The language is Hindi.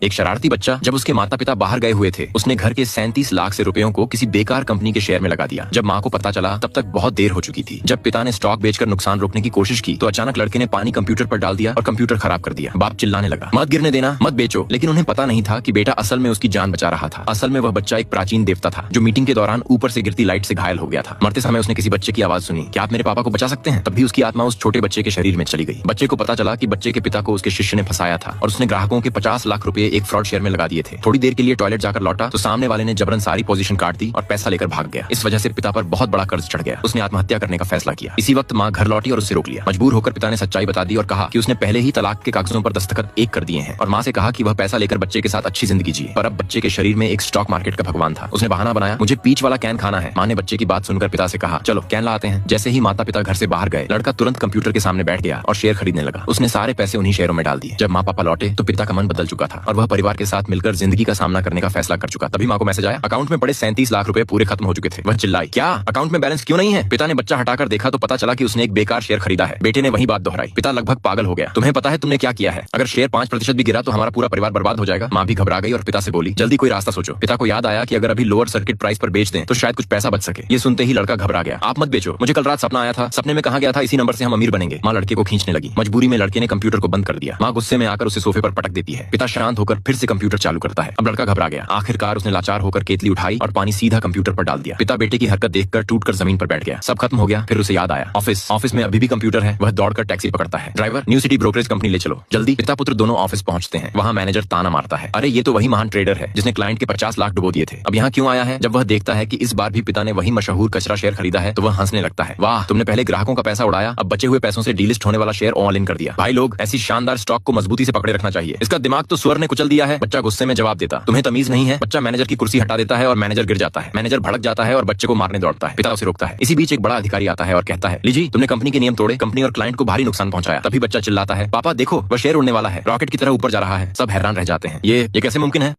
एक शरारती बच्चा जब उसके माता पिता बाहर गए हुए थे, उसने घर के 37 लाख से रुपयों को किसी बेकार कंपनी के शेयर में लगा दिया। जब माँ को पता चला तब तक बहुत देर हो चुकी थी। जब पिता ने स्टॉक बेचकर नुकसान रोकने की कोशिश की तो अचानक लड़के ने पानी कंप्यूटर पर डाल दिया और कंप्यूटर खराब कर दिया। बाप चिल्लाने लगा, मत गिरने देना, मत बेचो। लेकिन उन्हें पता नहीं था कि बेटा असल में उसकी जान बचा रहा था। असल में वह बच्चा एक प्राचीन देवता था जो मीटिंग के दौरान ऊपर से गिरती लाइट से घायल हो गया था। मरते समय उसने किसी बच्चे की आवाज सुनी, क्या आप मेरे पापा को बचा सकते हैं? तब भी उसकी आत्मा उस छोटे बच्चे के शरीर में चली गई। बच्चे को पता चला कि बच्चे के पिता को उसके शिष्य ने फंसाया था और उसने ग्राहकों के 50 लाख रुपए एक फ्रॉड शेयर में लगा दिए थे। थोड़ी देर के लिए टॉयलेट जाकर लौटा तो सामने वाले ने जबरन सारी पोजीशन काट दी और पैसा लेकर भाग गया। इस वजह से पिता पर बहुत बड़ा कर्ज चढ़ गया। उसने आत्महत्या करने का फैसला किया। इसी वक्त माँ घर लौटी और उससे रोक लिया। मजबूर होकर पिता ने सच्चाई बता दी और कहा कि उसने पहले ही तलाक के कागजों पर दस्तखत एक कर दिए हैं और माँ से कहा कि वह पैसा लेकर बच्चे के साथ अच्छी जिंदगी जिए। पर अब बच्चे के शरीर में एक स्टॉक मार्केट का भगवान था। उसने बहाना बनाया, मुझे पीच वाला कैन खाना है। माँ ने बच्चे की बात सुनकर पिता से कहा, चलो कैन लाते हैं। जैसे ही माता पिता घर से बाहर गए, लड़का तुरंत कंप्यूटर के सामने बैठ गया और शेयर खरीदने लगा। उसने सारे पैसे उन्हीं शेयरों में डाल दिए। जब माँ पापा लौटे तो पिता का मन बदल चुका था और वह परिवार के साथ मिलकर जिंदगी का सामना करने का फैसला कर चुका। तभी माँ को मैसेज आया, अकाउंट में पड़े 37 लाख रुपए पूरे खत्म हो चुके थे। वह चिल्लाई, क्या अकाउंट में बैलेंस क्यों नहीं है? पिता ने बच्चा हटाकर देखा तो पता चला कि उसने एक बेकार शेयर खरीदा है। बेटे ने वही बात दोहराई। पिता लगभग पागल हो गया, तुम्हें पता है तुमने क्या किया है? अगर शेयर 5% भी गिरा तो हमारा पूरा परिवार बर्बाद हो जाएगा। माँ भी घबरा गई और पिता से बोली, जल्दी कोई रास्ता सोचो। पिता को याद आया कि अगर अभी लोअर सर्किट प्राइस पर बेच दें तो शायद कुछ पैसा बच सके। ये सुनते ही लड़का घबरा गया, आप मत बेचो, मुझे कल रात सपना आया था, सपने में कहा गया था इसी नंबर से हम अमीर बनेंगे। माँ लड़के को खींचने लगी। मजबूरी में लड़के ने कंप्यूटर को बंद कर दिया। माँ गुस्से में आकर उसे सोफे पर पटक देती है। पिता शांत होकर फिर से कंप्यूटर चालू करता है। अब लड़का घबरा गया। आखिरकार उसने लाचार होकर केतली उठाई और पानी सीधा कंप्यूटर पर डाल दिया। पिता बेटे की हरकत देखकर टूटकर जमीन पर बैठ गया। सब खत्म हो गया। फिर उसे याद आया, ऑफिस में अभी भी कंप्यूटर है। वह दौड़कर टैक्सी पकड़ता है। Driver, new city brokerage company ले चलो जल्दी। पिता पुत्र दोनों ऑफिस पहुंचते हैं। वहाँ मैनेजर ताना मारता है, अरे ये तो वही महान ट्रेडर है जिसने क्लाइंट के 50 लाख डुबो दिए थे। अब यहाँ क्यों आया है? जब वह देखता है कि इस बार भी पिता ने वही मशहूर कचरा शेयर खरीदा है तो वह हंसने लगता है, वाह तुमने पहले ग्राहकों का पैसा उड़ाया, अब बचे हुए पैसों से डीलिस्ट होने वाला शेयर ऑल इन कर दिया। भाई लोग, ऐसी शानदार स्टॉक को मजबूती से पकड़े रखना चाहिए। इसका दिमाग तो स्वर ने कुचल दिया है। बच्चा गुस्से में जवाब देता, तुम्हें तमीज नहीं है? बच्चा मैनेजर की कुर्सी हटा देता है और मैनेजर गिर जाता है। मैनेजर भड़क जाता है और बच्चे को मारने दौड़ता है। पिता उसे रोकता है। इसी बीच एक बड़ा अधिकारी आता है और कहता है, लीजिए तुमने कंपनी के नियम तोड़े, कंपनी और क्लाइंट को भारी नुकसान पहुंचाया। तभी बच्चा चिल्लाता है, पापा देखो वह शेयर उड़ने वाला है, रॉकेट की तरह ऊपर जा रहा है। सब हैरान रह जाते हैं, ये कैसे मुमकिन है?